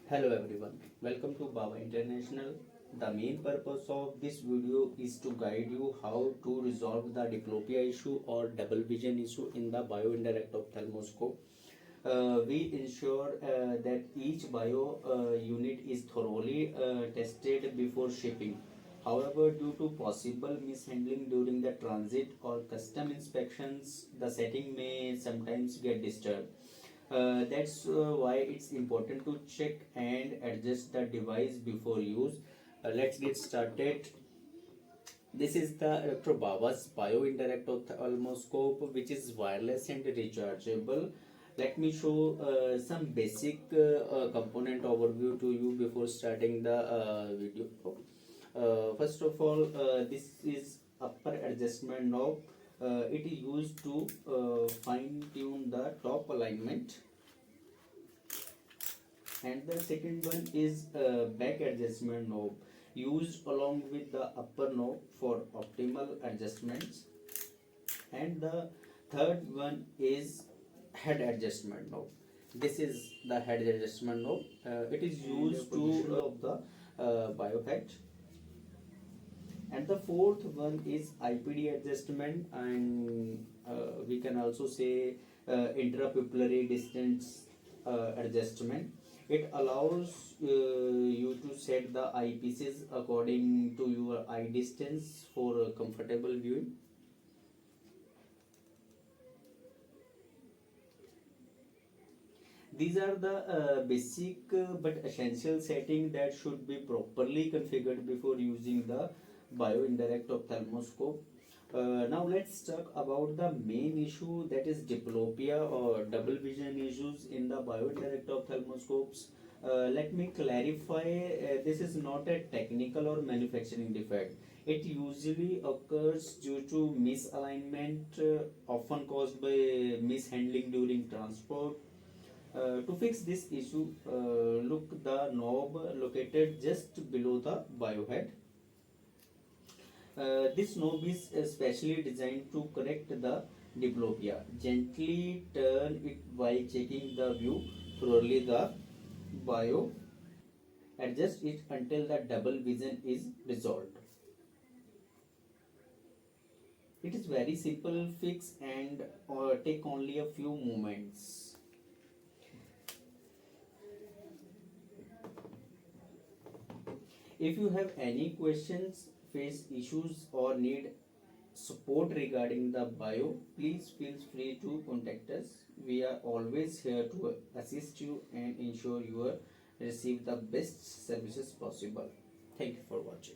Hello everyone, welcome to Bawa International. The main purpose of this video is to guide you how to resolve the diplopia issue or double vision issue in the BIO Indirect Ophthalmoscope. We ensure that each BIO unit is thoroughly tested before shipping. However, due to possible mishandling during the transit or custom inspections, the setting may sometimes get disturbed. That's why it's important to check and adjust the device before use. Let's get started. This is the Dr. Bawa's BIO Indirect Ophthalmoscope, which is wireless and rechargeable. Let me show some basic component overview to you before starting the video. First of all, this is upper adjustment knob. It is used to fine tune the top alignment, and the second one is back adjustment knob, used along with the upper knob for optimal adjustments, and the third one is head adjustment knob. This is the head adjustment knob. It is used to of the biohead. And the fourth one is IPD adjustment, and we can also say intrapupillary distance adjustment. It allows you to set the eyepieces according to your eye distance for comfortable viewing. These are the basic but essential settings that should be properly configured before using the BIO Indirect Ophthalmoscope. Now let's talk about the main issue, that is diplopia or double vision issues in the BIO Indirect Ophthalmoscopes. Let me clarify, this is not a technical or manufacturing defect. It usually occurs due to misalignment, often caused by mishandling during transport. To fix this issue, look the knob located just below the biohead. This knob is specially designed to correct the diplopia. Gently turn it while checking the view thoroughly the bio. Adjust it until the double vision is resolved. It is very simple fix and take only a few moments. If you have any questions, face issues, or need support regarding the bio, please feel free to contact us. We are always here to assist you and ensure you receive the best services possible. Thank you for watching.